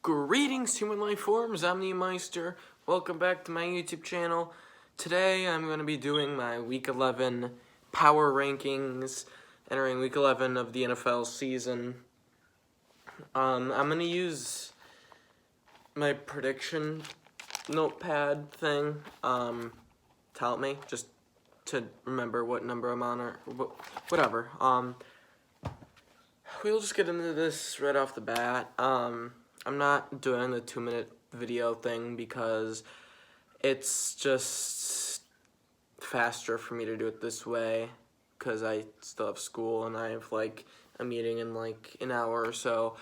Greetings, human life forms. I'm the Meister. Welcome back to my YouTube channel. Today I'm going to be doing my Week 11 power rankings, entering Week 11 of the NFL season. I'm going to use my prediction notepad thing to help me, just to remember what number I'm on or whatever. We'll just get into this right off the bat. I'm not doing the 2-minute video thing because it's just faster for me to do it this way because I still have school and I have like a meeting in like an hour or so.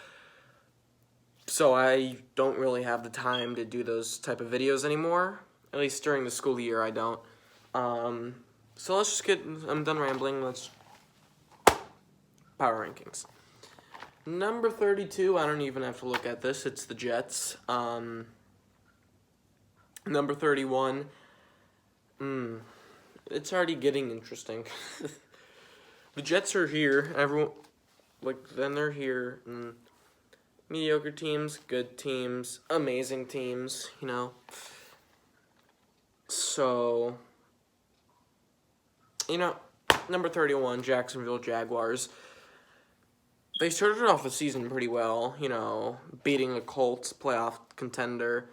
So I don't really have the time to do those type of videos anymore. At least during the school year I don't. So let's just I'm done rambling, let's power rankings. Number 32, I don't even have to look at this, it's the Jets. Number 31, it's already getting interesting. The Jets are here, then they're here. Mediocre teams, good teams, amazing teams, you know. So, number 31, Jacksonville Jaguars. They started off the season pretty well, beating the Colts, playoff contender.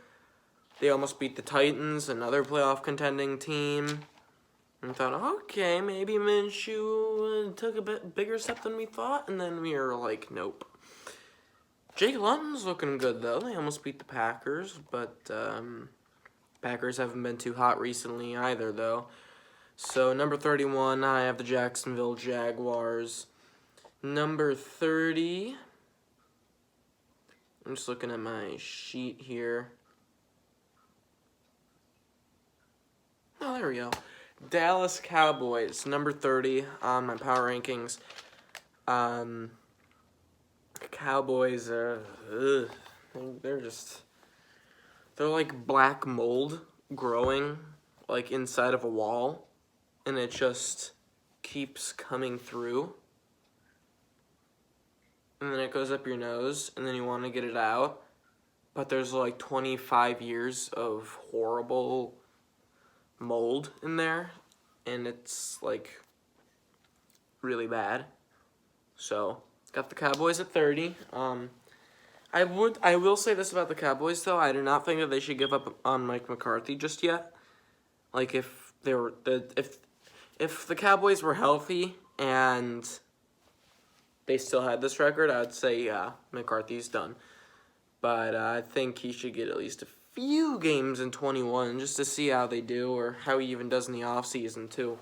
They almost beat the Titans, another playoff contending team. And thought, okay, maybe Minshew took a bit bigger step than we thought. And then we were like, nope. Jake Luton's looking good, though. They almost beat the Packers, but Packers haven't been too hot recently either, though. So, number 31, I have the Jacksonville Jaguars. Number 30, I'm just looking at my sheet here. Oh, there we go. Dallas Cowboys, number 30 on my power rankings. Cowboys are, they're like black mold growing like inside of a wall, and it just keeps coming through. And then it goes up your nose, and then you want to get it out. But there's like 25 years of horrible mold in there, and it's like really bad. So, got the Cowboys at 30. I will say this about the Cowboys though, I do not think that they should give up on Mike McCarthy just yet. Like if the Cowboys were healthy and they still had this record, I would say, yeah, McCarthy's done. But I think he should get at least a few games in 21 just to see how they do or how he even does in the offseason, too.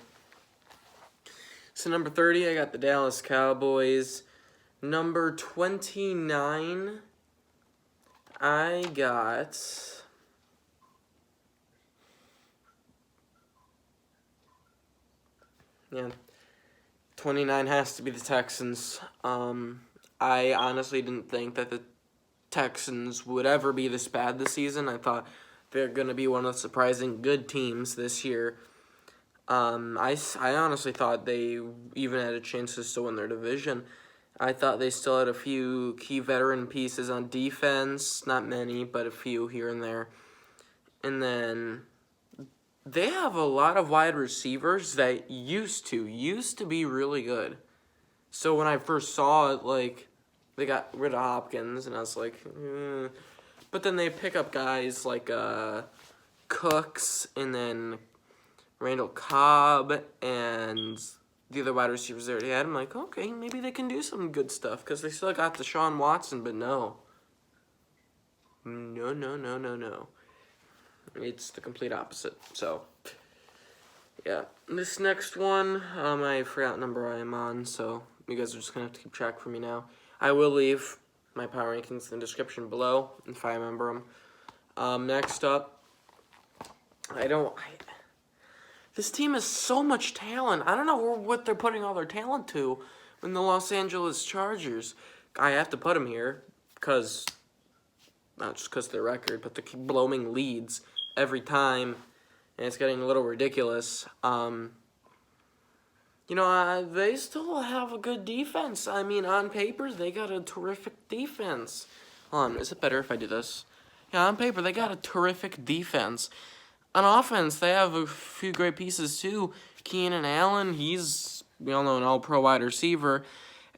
So, number 30, I got the Dallas Cowboys. Number 29, I got... Yeah. 29 has to be the Texans. I honestly didn't think that the Texans would ever be this bad this season. I thought they're going to be one of the surprising good teams this year. I honestly thought they even had a chance to still win their division. I thought they still had a few key veteran pieces on defense. Not many, but a few here and there. And then they have a lot of wide receivers that used to be really good. So when I first saw it, like, they got rid of Hopkins, and I was like, But then they pick up guys like Cooks, and then Randall Cobb, and the other wide receivers they already had. I'm like, okay, maybe they can do some good stuff, because they still got Deshaun Watson, but no. No. It's the complete opposite. So, yeah. This next one, I forgot what number I am on, so you guys are just going to have to keep track for me now. I will leave my power rankings in the description below, if I remember them. Next up, this team has so much talent. I don't know what they're putting all their talent to in the Los Angeles Chargers. I have to put them here, because... not just because of their record, but they keep blowing leads every time, and it's getting a little ridiculous. They still have a good defense. I mean, on paper, they got a terrific defense. Hold on, is it better if I do this? Yeah, on paper, they got a terrific defense. On offense, they have a few great pieces, too. Keenan Allen, we all know, an all-pro wide receiver.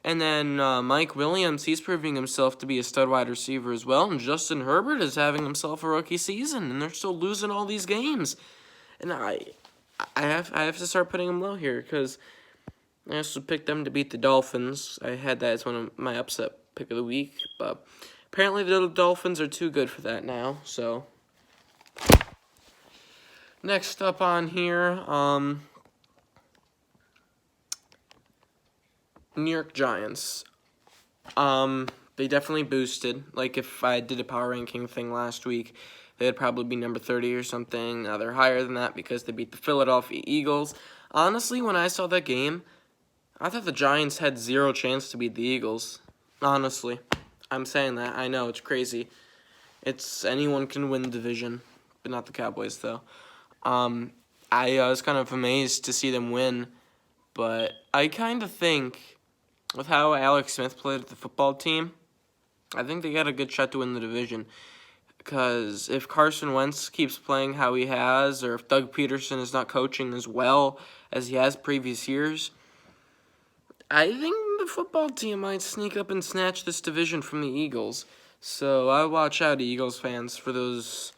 And then Mike Williams, he's proving himself to be a stud wide receiver as well. And Justin Herbert is having himself a rookie season, and they're still losing all these games. And I have to start putting them low here because I also picked them to beat the Dolphins. I had that as one of my upset pick of the week, but apparently the Dolphins are too good for that now. So next up on here, New York Giants. They definitely boosted. Like if I did a power ranking thing last week, they'd probably be number 30 or something. Now they're higher than that because they beat the Philadelphia Eagles. Honestly, when I saw that game, I thought the Giants had zero chance to beat the Eagles. Honestly, I'm saying that. I know, it's crazy. Anyone can win the division, but not the Cowboys, though. I was kind of amazed to see them win, but I kind of think with how Alex Smith played at the football team, I think they got a good shot to win the division. Because if Carson Wentz keeps playing how he has, or if Doug Peterson is not coaching as well as he has previous years, I think the football team might sneak up and snatch this division from the Eagles. So I watch out, Eagles fans, for those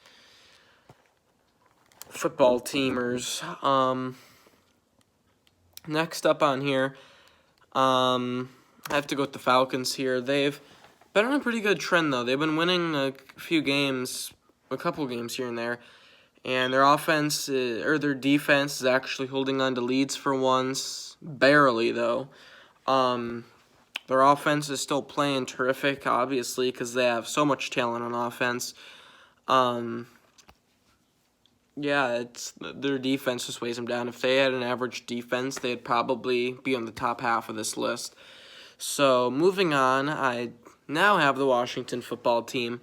football teamers. Next up on here, I have to go with the Falcons here. They've been on a pretty good trend, though. They've been winning a couple games here and there. And their their defense is actually holding on to leads for once. Barely, though. Their offense is still playing terrific, obviously, because they have so much talent on offense. Yeah, their defense just weighs them down. If they had an average defense, they'd probably be on the top half of this list. So, moving on, I now have the Washington football team,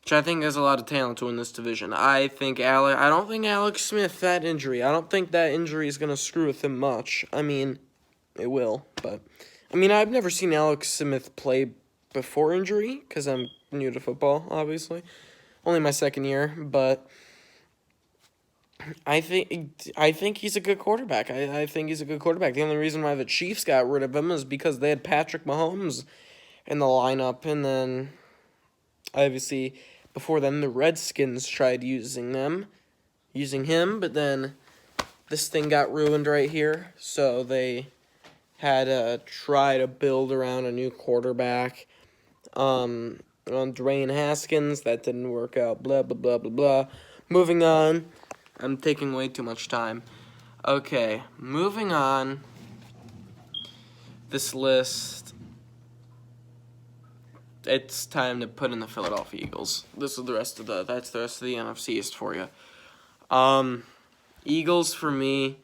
which I think has a lot of talent to win this division. I don't think Alex Smith, that injury, I don't think that injury is going to screw with him much. I mean, it will, but I've never seen Alex Smith play before injury because I'm new to football, obviously. Only my second year, but I think he's a good quarterback. I think he's a good quarterback. The only reason why the Chiefs got rid of him is because they had Patrick Mahomes in the lineup, and then obviously before then the Redskins tried using him, but then this thing got ruined right here, so they had to try to build around a new quarterback. On Dwayne Haskins, that didn't work out. Blah blah blah blah blah. Moving on. I'm taking way too much time. Okay, moving on. This list. It's time to put in the Philadelphia Eagles. That's the rest of the NFC East for you. Eagles for me,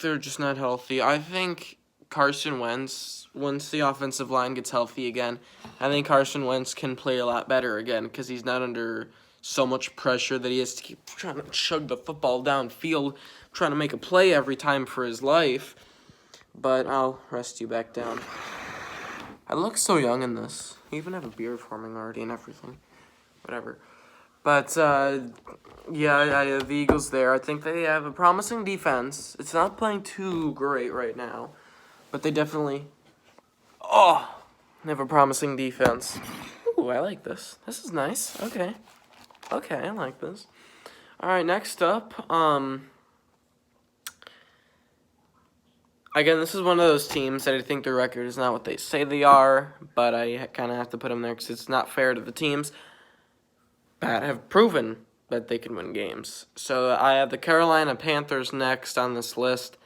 they're just not healthy. I think Carson Wentz, once the offensive line gets healthy again, I think Carson Wentz can play a lot better again because he's not under so much pressure that he has to keep trying to chug the football downfield, trying to make a play every time for his life. But I'll rest you back down. I look so young in this. I even have a beard forming already and everything. Whatever. But, yeah, I have the Eagles there. I think they have a promising defense. It's not playing too great right now. But they definitely... they have a promising defense. Ooh, I like this. This is nice. Okay, I like this. Alright, next up, again, this is one of those teams that I think their record is not what they say they are, but I kind of have to put them there because it's not fair to the teams that have proven that they can win games. So I have the Carolina Panthers next on this list.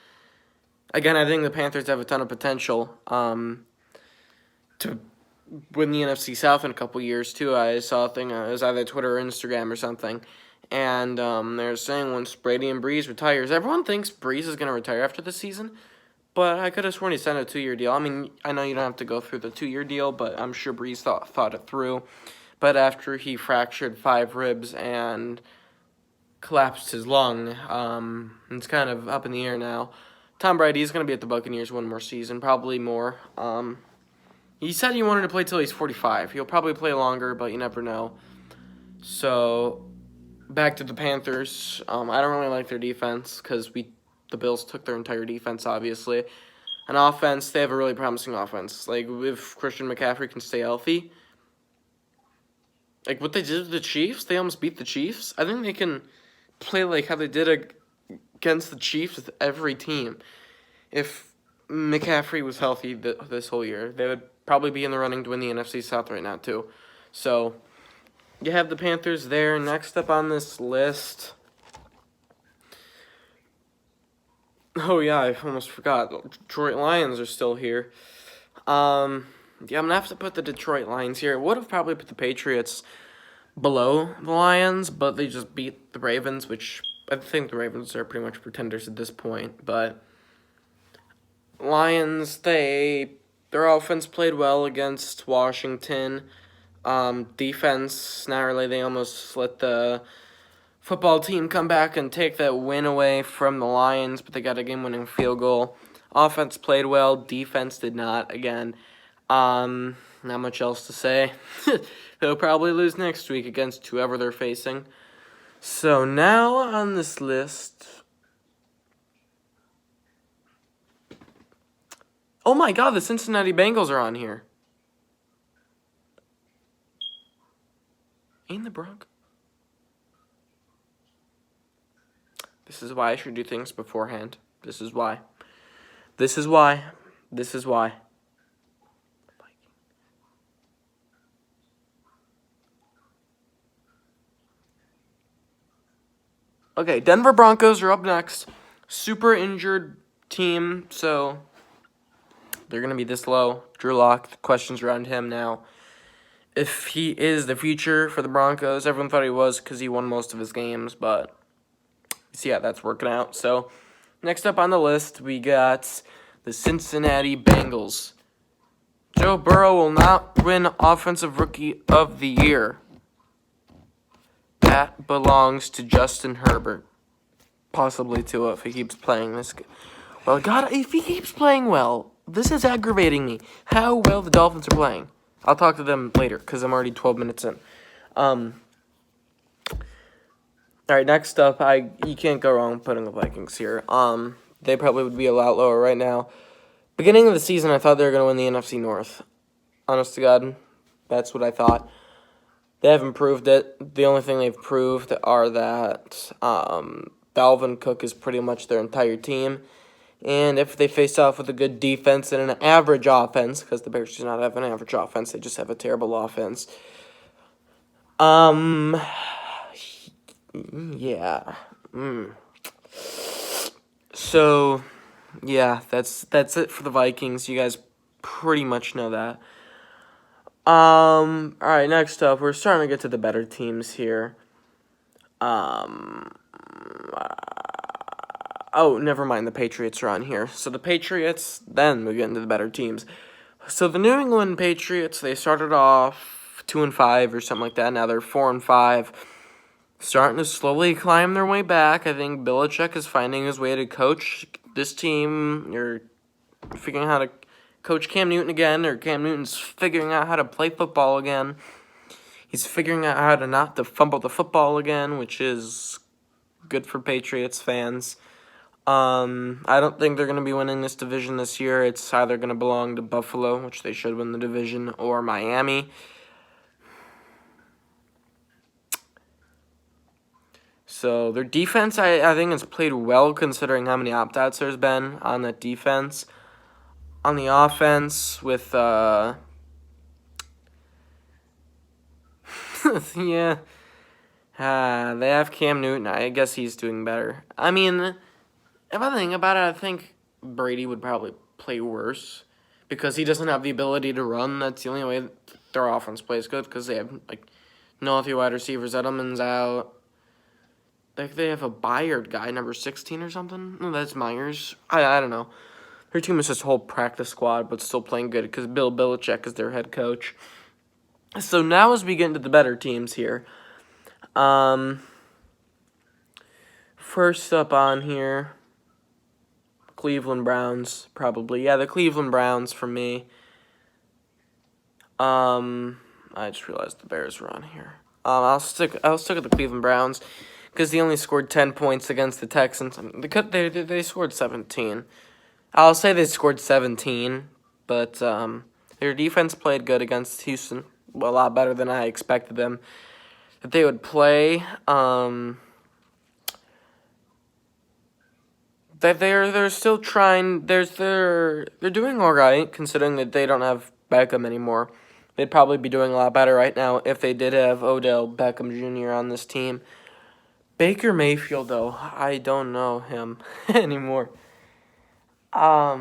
Again, I think the Panthers have a ton of potential to win the NFC South in a couple years, too. I saw a thing, it was either Twitter or Instagram or something, and they're saying once Brady and Breeze retires, everyone thinks Breeze is going to retire after the season, but I could have sworn he signed a 2-year deal. I mean, I know you don't have to go through the 2-year deal, but I'm sure Breeze thought it through. But after he fractured 5 ribs and collapsed his lung, it's kind of up in the air now. Tom Brady is going to be at the Buccaneers one more season, probably more. He said he wanted to play till he's 45. He'll probably play longer, but you never know. So, back to the Panthers. I don't really like their defense because the Bills took their entire defense, obviously. On offense, they have a really promising offense. Like, if Christian McCaffrey can stay healthy, like what they did to the Chiefs, they almost beat the Chiefs. I think they can play like how they did against the Chiefs with every team. If McCaffrey was healthy this whole year, they would probably be in the running to win the NFC South right now, too. So, you have the Panthers there. Next up on this list. Oh, yeah, I almost forgot. The Detroit Lions are still here. Yeah, I'm going to have to put the Detroit Lions here. Would have probably put the Patriots below the Lions, but they just beat the Ravens, which I think the Ravens are pretty much pretenders at this point. But Lions, their offense played well against Washington. Defense, not really. They almost let the football team come back and take that win away from the Lions, but they got a game-winning field goal. Offense played well. Defense did not. Again, not much else to say. They'll probably lose next week against whoever they're facing. So now on this list... Oh my god, the Cincinnati Bengals are on here. Ain't the Broncos? This is why I should do things beforehand. This is why. This is why. This is why. Okay, Denver Broncos are up next. Super injured team, so they're going to be this low. Drew Lock, the questions around him now. If he is the future for the Broncos, everyone thought he was because he won most of his games, but see how that's working out. So, next up on the list, we got the Cincinnati Bengals. Joe Burrow will not win Offensive Rookie of the Year. That belongs to Justin Herbert. Possibly Tua if he keeps playing this. Well, God, if he keeps playing well, this is aggravating me. How well the Dolphins are playing. I'll talk to them later because I'm already 12 minutes in. All right, next up, you can't go wrong putting the Vikings here. They probably would be a lot lower right now. Beginning of the season, I thought they were going to win the NFC North. Honest to God, that's what I thought. They haven't proved it. The only thing they've proved are that Dalvin Cook is pretty much their entire team. And if they face off with a good defense and an average offense, because the Bears do not have an average offense, they just have a terrible offense. Yeah. So, yeah, that's it for the Vikings. You guys pretty much know that. Alright, next up, we're starting to get to the better teams here. Oh, never mind, the Patriots are on here. So the Patriots, then we get into the better teams. So the New England Patriots, they started off 2-5 or something like that. Now they're 4-5. Starting to slowly climb their way back. I think Belichick is finding his way to coach this team. You're figuring out how to coach Cam Newton again, or Cam Newton's figuring out how to play football again. He's figuring out how to not to fumble the football again, which is good for Patriots fans. I don't think they're going to be winning this division this year. It's either going to belong to Buffalo, which they should win the division, or Miami. So their defense, I think, has played well considering how many opt-outs there's been on that defense. On the offense, with, yeah, they have Cam Newton. I guess he's doing better. I mean, if I think about it, I think Brady would probably play worse because he doesn't have the ability to run. That's the only way their offense plays good because they have, like, no healthy wide receivers. Edelman's out. Like, they have a Byard guy, number 16 or something. No, that's Myers. I don't know. Their team is just a whole practice squad, but still playing good because Bill Belichick is their head coach. So now as we get into the better teams here. First up on here, Cleveland Browns, probably. Yeah, the Cleveland Browns for me. I just realized the Bears were on here. I'll stick with the Cleveland Browns because they only scored 10 points against the Texans. I mean, they scored 17. I'll say they scored 17, but their defense played good against Houston. Well, a lot better than I expected them that they would play. That they're still trying. They're doing all right considering that they don't have Beckham anymore. They'd probably be doing a lot better right now if they did have Odell Beckham Jr. on this team. Baker Mayfield, though, I don't know him anymore. I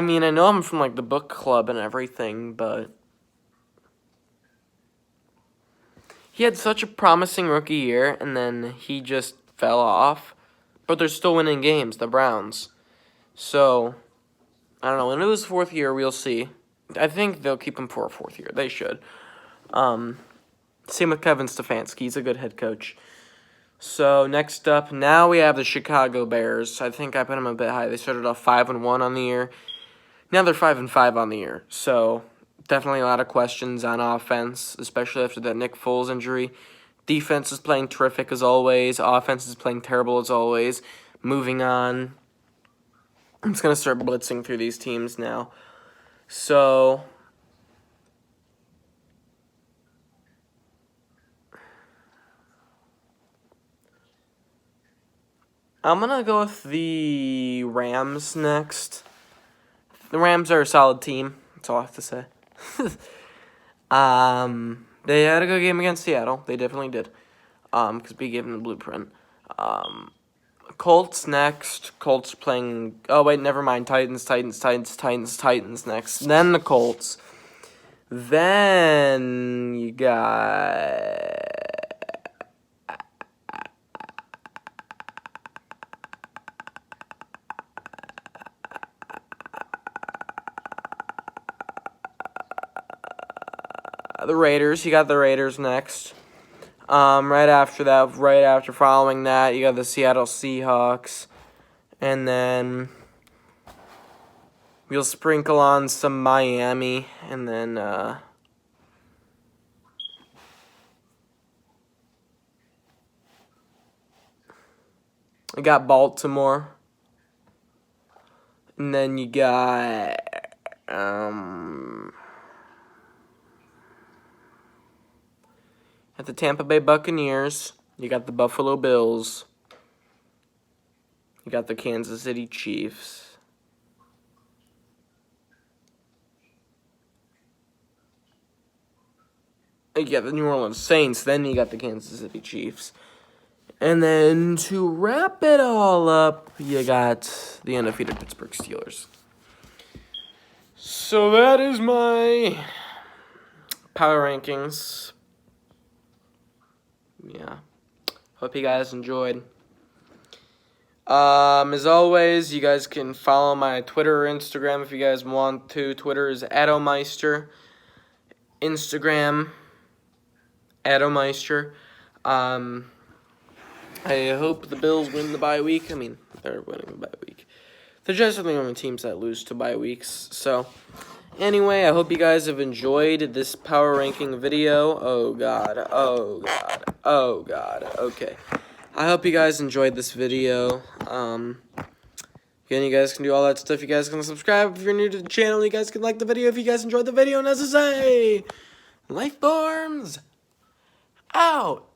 mean, I know him from, like, the book club and everything, but he had such a promising rookie year, and then he just fell off. But they're still winning games, the Browns. So, I don't know. Into his fourth year, we'll see. I think they'll keep him for a fourth year. They should. Same with Kevin Stefanski. He's a good head coach. So, next up, now we have the Chicago Bears. I think I put them a bit high. They started off 5-1 on the year. Now they're 5-5 on the year. So, definitely a lot of questions on offense, especially after that Nick Foles injury. Defense is playing terrific as always. Offense is playing terrible as always. Moving on. I'm just going to start blitzing through these teams now. So, I'm going to go with the Rams next. The Rams are a solid team. That's all I have to say. They had a good game against Seattle. They definitely did. Because we gave them the blueprint. Colts next. Colts playing... Oh, wait, never mind. Titans next. Then the Colts. Then you got... the Raiders. You got the Raiders next. Right after following that, you got the Seattle Seahawks. And then we'll sprinkle on some Miami. And then you got Baltimore. And then you got at the Tampa Bay Buccaneers, you got the Buffalo Bills. You got the Kansas City Chiefs. You got the New Orleans Saints. Then you got the Kansas City Chiefs. And then to wrap it all up, you got the undefeated Pittsburgh Steelers. So that is my power rankings. Yeah. Hope you guys enjoyed. As always, you guys can follow my Twitter or Instagram if you guys want to. Twitter is @omeister. Instagram, @omeister. I hope the Bills win the bye week. I mean, they're winning the bye week. They're just the only teams that lose to bye weeks. So, anyway, I hope you guys have enjoyed this power ranking video. Oh, God. Okay. I hope you guys enjoyed this video. Again, you guys can do all that stuff. You guys can subscribe if you're new to the channel. You guys can like the video if you guys enjoyed the video. And as I say, Life Forms out.